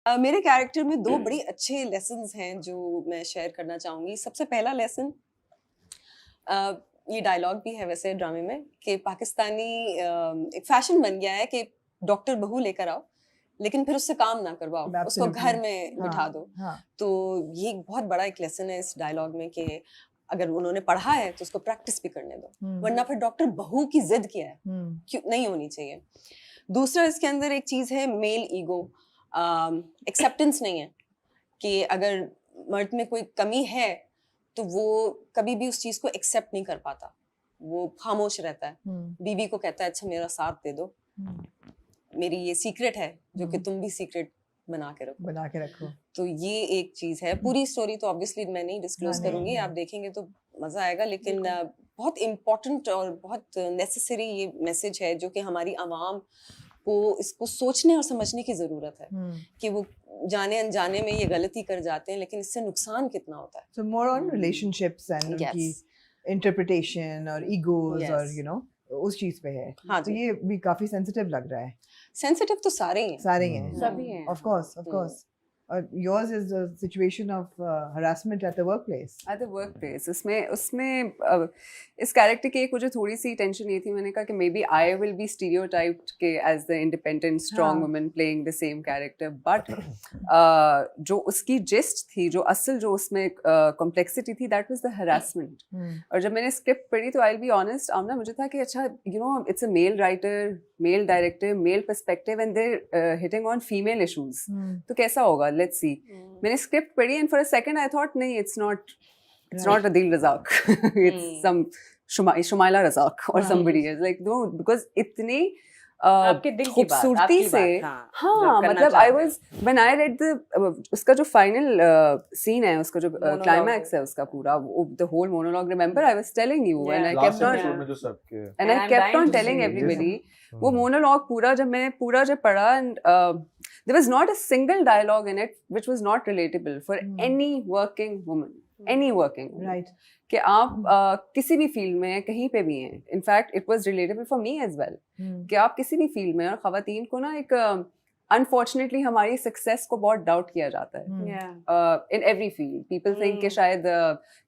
मेरे कैरेक्टर में 2 बड़ी अच्छे लेसन्स हैं जो मैं शेयर करना चाहूँगी। सबसे पहला लेसन ये डायलॉग भी है वैसे ड्रामे में कि पाकिस्तानी एक फैशन बन गया है कि डॉक्टर बहू लेकर आओ, लेकिन फिर उससे काम ना करवाओ, उसको Absolutely. घर में बिठा दो। हाँ तो ये एक बहुत बड़ा एक लेसन है इस डायलॉग में कि अगर उन्होंने पढ़ा है तो उसको प्रैक्टिस भी करने दो, वरना फिर डॉक्टर बहू की जिद क्या है, क्यों नहीं होनी चाहिए। दूसरा इसके अंदर एक चीज़ है मेल ईगो, एक्सेप्टेंस नहीं है कि अगर मर्द में कोई कमी है तो वो कभी भी उस चीज़ को एक्सेप्ट नहीं कर पाता, वो खामोश रहता है। बीवी को कहता है अच्छा मेरा साथ दे दो, मेरी ये सीक्रेट है जो कि तुम भी सीक्रेट बना के रखो। तो ये एक चीज़ है। पूरी स्टोरी तो ऑब्वियसली मैं नहीं डिस्क्लोज करूंगी, आप देखेंगे तो मज़ा आएगा, लेकिन बहुत इम्पोर्टेंट और बहुत नेसेसरी ये मैसेज है जो कि हमारी आवाम को इसको सोचने और समझने की ज़रूरत है कि वो जाने अनजाने में ये गलती कर जाते हैं, लेकिन इससे नुकसान कितना होता है। So more on relationships and उनकी interpretation और egos और उस चीज पे है। हाँ तो ये भी काफी सेंसिटिव लग रहा है। सेंसिटिव तो सारे ही हैं। सारे ही हैं। सभी हैं। Of course. Yours is a situation of harassment at the workplace. At the workplace, उसमें इस कैरेक्टर की एक मुझे थोड़ी सी टेंशन ये थी, मैंने कहा कि maybe I will be stereotyped के as the independent strong woman playing the same character, but जो उसकी जिस्ट थी, जो असल जो उसमें कॉम्प्लेक्सिटी थी, दैट वाज द हरासमेंट। और जब मैंने स्क्रिप्ट पढ़ी तो I will be honest Aamna, मुझे था कि अच्छा it's a male writer, male director, male perspective and they're hitting on female issues, तो कैसा होगा, लेट्स सी। मैंने स्क्रिप्ट पढ़ी and for a second I thought नहीं, it's not Adeel Razzaq, it's some Shumaila Razzaq और somebody else, like no, because इतनी आपके दिल की बात, खूबसूरती से, हाँ मतलब I was when I read the उसका जो फाइनल सीन है, उसका जो क्लाइमैक्स है उसका पूरा, the whole monologue, remember I was telling you and I kept on telling everybody, वो मोनोलॉग पूरा जब पढ़ा, and there was not a single dialogue in it which was not relatable for any working woman, any working woman. Right. कि आप किसी भी field में कहीं पे भी हैं, in fact it was relatable for me as well, कि आप किसी भी फील्ड में, और ख़वातीन को ना एक अनफॉर्चुनेटली हमारी सक्सेस को बहुत डाउट किया जाता है in every field. People think कि शायद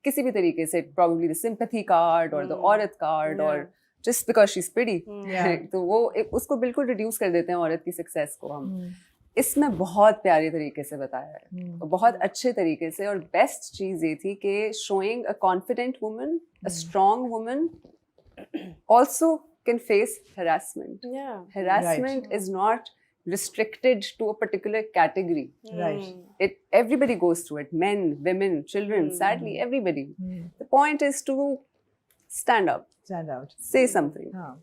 किसी भी तरीके से प्रॉब्ली द सिंपैथी कार्ड और द औरत कार्ड और just because she is pretty, तो वो उसको बिल्कुल रिड्यूस कर देते हैं औरत की सक्सेस को। हम इसमें बहुत प्यारे तरीके से बताया है, बहुत अच्छे तरीके से, और बेस्ट चीज़ ये थी कि showing a confident woman, a strong woman also can face harassment. Harassment is not restricted to a particular category. Right. Everybody goes through it. Men, women, children, sadly everybody. The point is to stand up, say something. हाँ.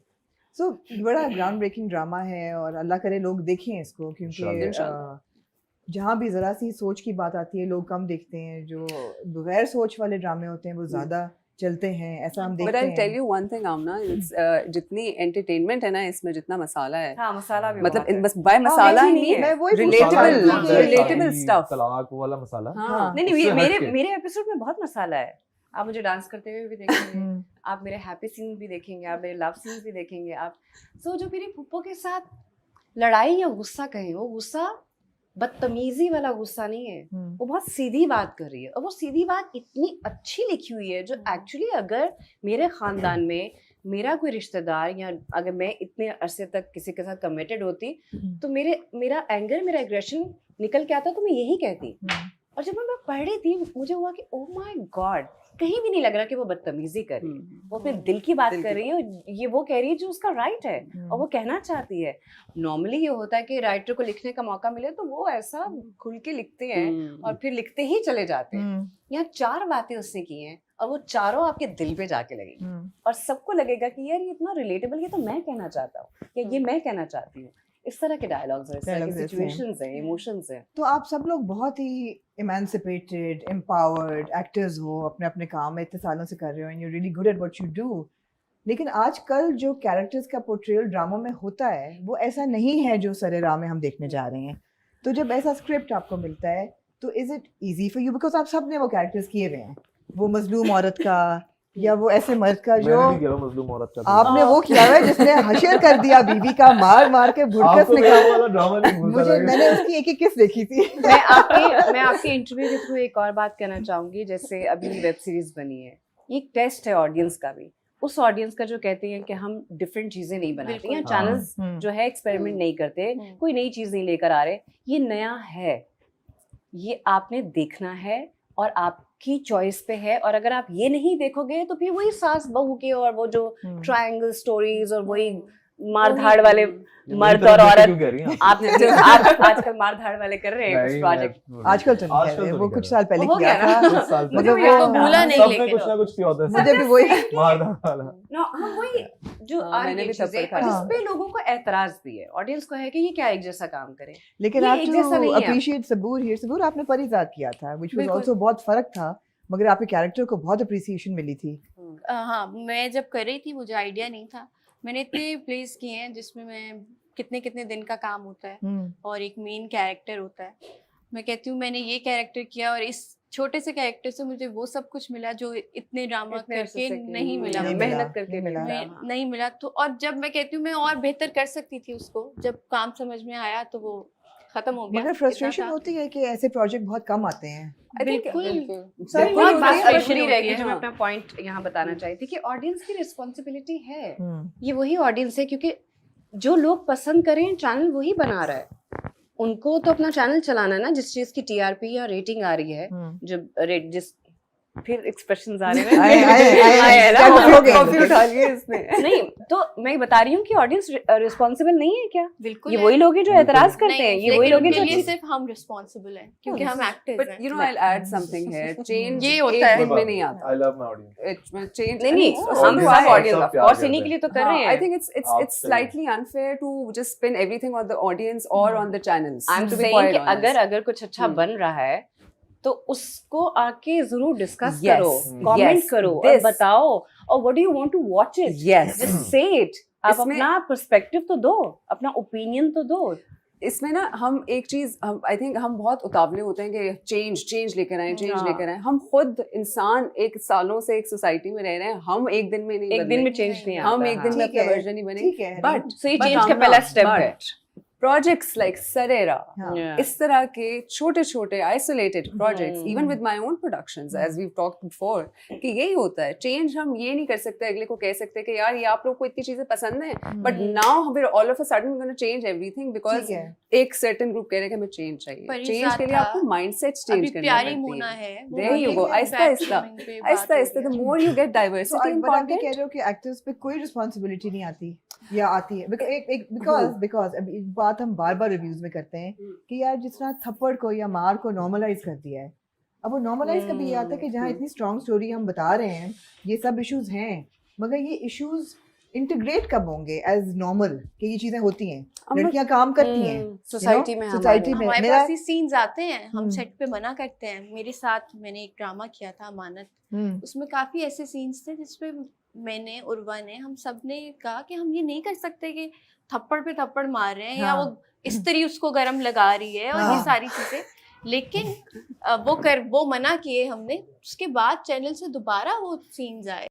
So बड़ा ground breaking drama है, और अल्लाह करे लोग देखें इसको, क्योंकि जहाँ भी ज़रा सी सोच की बात आती है लोग कम देखते हैं, जो बगैर सोच वाले ड्रामे होते हैं वो ज़्यादा चलते हैं, ऐसा हम देखते हैं। But I'll tell you one thing, आमना, जितनी एंटरटेनमेंट है ना इसमें, जितना मसाला है, हाँ मसाला भी मतलब बस बाय मसाला नहीं है, रिलेटेबल स्टफ, तलाक वाला मसाला। नहीं, मेरे एपिसोड में बहुत मसाला है। आप मुझे डांस करते हुए भी देखेंगे, आप मेरे हैप्पी सीन भी देखेंगे, आप मेरे लव सीन्स भी देखेंगे, आप जो मेरी पुप्पो के साथ लड़ाई या गुस्सा कहें, वो गुस्सा बदतमीजी वाला गुस्सा नहीं है, वो बहुत सीधी बात कर रही है, और वो सीधी बात इतनी अच्छी लिखी हुई है, जो एक्चुअली अगर मेरे खानदान में मेरा कोई रिश्तेदार, या अगर मैं इतने अरसे तक किसी के साथ कमिटेड होती, तो मेरा एंगर, मेरा एग्रेशन निकल के आता, तो मैं यही कहती। और जब मैं पढ़ रही थी मुझे हुआ कि ओह माय गॉड, कहीं भी नहीं लग रहा कि वो बदतमीजी कर रही है, वो अपने दिल की बात कर रही है, और ये वो कह रही है जो उसका राइट है और वो कहना चाहती है। नॉर्मली ये होता है कि राइटर को लिखने का मौका मिले तो वो ऐसा खुल के लिखते हैं और फिर लिखते ही चले जाते हैं। यहाँ 4 बातें उसने की हैं और वो चारों आपके दिल पे जाके लगेगी, और सबको लगेगा कि यार ये इतना रिलेटेबल, ये तो मैं कहना चाहता हूँ, या ये मैं कहना चाहती हूँ। इस तरह के डायलॉग्स हैं, इस तरह की सिचुएशंस हैं, इमोशंस हैं। तो आप सब लोग बहुत ही इमेंसिपेटेड, एम्पावर्ड एक्टर्स हो, अपने अपने काम में इतने सालों से कर रहे हो, and you really good at what you do. लेकिन आजकल जो कैरेक्टर्स का पोर्ट्रेयल ड्रामा में होता है वो ऐसा नहीं है जो सरेराह में हम देखने जा रहे हैं। तो जब ऐसा स्क्रिप्ट आपको मिलता है तो is it easy for you, because आप सब ने वो कैरेक्टर्स किए हुए हैं, वो मजलूम औरत का, या वो ऐसे मर्द का जो मैंने नहीं किया वो मजलूम औरत का। आपने वो किया है जिसने हशर कर दिया बीवी का, मार मार के भुड़कस आपको मेरा निकाल। वाला ड्रामा नहीं भूलता मुझे रहेगा। मैंने उसकी एक किस देखी थी। मैं आपके इंटरव्यू के थ्रू एक और बात कहना चाहूंगी। जैसे अभी वेब सीरीज बनी है, ये एक टेस्ट है ऑडियंस का भी, उस ऑडियंस का जो कहते हैं कि हम डिफरेंट चीजें नहीं बनाते बिल्कुल। या चैनल्स जो है एक्सपेरिमेंट नहीं करते, कोई नई चीज नहीं लेकर आ रहे, ये नया है, ये आपने देखना है और आपकी चॉइस पे है। और अगर आप ये नहीं देखोगे तो फिर वही सास बहू के और वो जो ट्रायंगल स्टोरीज और वही मारधाड़ वाले ये मर्द मेरी और तरफ देख के औरत, क्यों कह रही हैं? आपने आप आजकल मारधाड़ वाले कर रहे हैं कुछ नहीं, प्रोजेक्ट। मैं- आजकल तो नहीं आजकल कह रहे, तो वो नहीं कुछ कर साल पहले हो किया गया ना? था। कुछ साल मुझे पहले। भी वो भूला नहीं सब में लेकिन कुछ ना कुछ होता है। मुझे भी वही मारधाड़ वाला। नो हम वही जो हाँ, आ रही मैंने है भी चीजें थप्पड़ और खाया। इस पे लोगों को एतराज भी है, ऑडियंस को है कि ये क्या एक जैसा काम करे। लेकिन ये आप एक जैसा टू नहीं है। अप्रिशिएट सबूर हियर, सबूर आपने परिजात किया था व्हिच वाज बिल्कुल। आल्सो बहुत फर्क था, मगर आपके कैरेक्टर को बहुत अप्रिसिएशन मिली थी। हाँ, मैं जब कर रही थी मुझे आइडिया नहीं था। मैंने इतने प्लेस किए हैं जिसमें मैं कितने कितने दिन का काम होता है और एक मेन कैरेक्टर होता है। मैं कहती हूँ मैंने ये कैरेक्टर किया और इस छोटे से कैरेक्टर से मुझे वो सब कुछ मिला जो इतने ड्रामा इतने करके अरसे से नहीं मिला नहीं मुझे। मिला, मेहनत करके नहीं मिला। मिला। मैं नहीं मिला। तो और जब मैं कहती हूँ मैं और बेहतर कर सकती थी उसको, जब काम समझ में आया तो वो खत्म हो गया। मगर इतना फ्रस्ट्रेशन था। होती है कि ऐसे प्रोजेक्ट बहुत कम आते हैं। I think- बिल्कुल। सही बहुत में बात ये frustration frustration रहेगी होती जो है, मैं हाँ। अपना पॉइंट यहाँ बताना चाहती थी कि ऑडियंस की रिस्पॉन्सिबिलिटी है। हम्म, ये वही ऑडियंस है क्योंकि जो लोग पसंद करें चैनल वही बना रहा है। उनको तो अपना चैनल चलाना है ना, जिस चीज की टीआरपी या रेटिंग आ रही है, हम्म। जो रेट जिस फिर एक्सप्रेशंस आ रहे हैं आए, ना, क्या कुछ हो गया? कॉफी उठा ली है इसने। नहीं तो मैं बता रही हूँ कि ऑडियंस रिस्पॉन्सिबल नहीं है क्या? बिल्कुल ये है। वही लोग हैं जो बिल्कुल। एतराज करते हैं, नहीं, ये वही लेकिन लोग हैं उनके जो लिए सिर्फ हम रिस्पॉन्सिबल हैं क्योंकि हम एक्टर्स But हैं। you know, I'll add something here. Change ये होता एक है। दिन में नहीं आता। I love my audience. Change नहीं नहीं I mean, हम some सब are. ऑडियंस सब ऑफ प्यार कोर्स करते इन्हीं के लिए तो कर रहे I हैं। think it's Absolutely. slightly unfair to just spin everything on the audience or on the channels. I am to be saying quite कि honest. अगर कुछ अच्छा हम्म। बन रहा है तो उसको आके जरूर डिस्कस Yes, करो, yes, कमेंट करो और this. बताओ, और what do you want to watch it, Yes. Just say it. आप इसमें- अपना पर्सपेक्टिव तो दो, अपना ओपिनियन तो दो। इसमें ना हम एक चीज हम आई थिंक हम बहुत उतावले होते हैं कि चेंज लेकर आए, चेंज हाँ। लेकर आए। हम खुद इंसान एक सालों से एक सोसाइटी में रह रहे हैं, हम एक दिन में नहीं एक दिन में बदलेंगे। चेंज नहीं आता। हम एक दिन में ठीक अपना है, वर्जन नहीं बने। ठीक है, बट सो ये चेंज का पहला स्टेप है। प्रोजेक्ट्स लाइक सरेरा, हाँ। इस तरह के छोटे छोटे isolated projects, hmm. Even with my own productions as we talked before, कि यही होता है चेंज। हम ये नहीं कर सकते अगले को कह सकते कि यार ये आप लोग को इतनी चीजें पसंद हैं, but now we are all of a sudden gonna change everything because ठीक है। एक सर्टेन ग्रुप कह रहे हैं कि हमें चेंज चाहिए। परिजात चेंज के लिए था, आपको माइंडसेट चेंज अभी करना प्यारी पड़ती मोना है। है, वो There you go. ठीक है, आहिस्ता back आहिस्ता filming पे आहिस्ता बात हो आहिस्ता द गई। मोर यू गेट तो डाइवर्सिटी इन बट आप ये कह कंटेंट। रहे हो कि एक्टर्स पे कोई रिस्पॉन्सिबिलिटी नहीं आती या आती है? बिकॉज अब एक बात हम बार बार रिव्यूज में करते हैं कि यार जिस तरह थप्पड़ को या मार को नॉर्मलाइज कर दिया है, अब वो नॉर्मलाइज कभी ये आता है कि जहाँ इतनी स्ट्रॉन्ग स्टोरी हम बता रहे हैं, ये सब इश्यूज हैं, मगर ये इश्यूज इंटीग्रेट कब होंगे एज नॉर्मल कि ये चीजें होती हैं, लड़कियां काम करती हैं सोसाइटी में सोसाइटी में हमारे मेरा पास ये सीन्स आते हैं, हम हम्म। सेट पे मना करते हैं। मेरे साथ मैंने एक ड्रामा किया था अमानत, उसमें काफी ऐसे सीन्स थे जिसपे मैंने, उर्वा ने, हम सब ने कहा कि हम ये नहीं कर सकते कि थप्पड़ पे थप्पड़ मार रहे हैं या हाँ। वो स्त्री उसको गरम लगा रही है और ये हाँ। सारी चीजें। लेकिन वो मना किए हमने, उसके बाद चैनल से दोबारा वो सीन्स आए।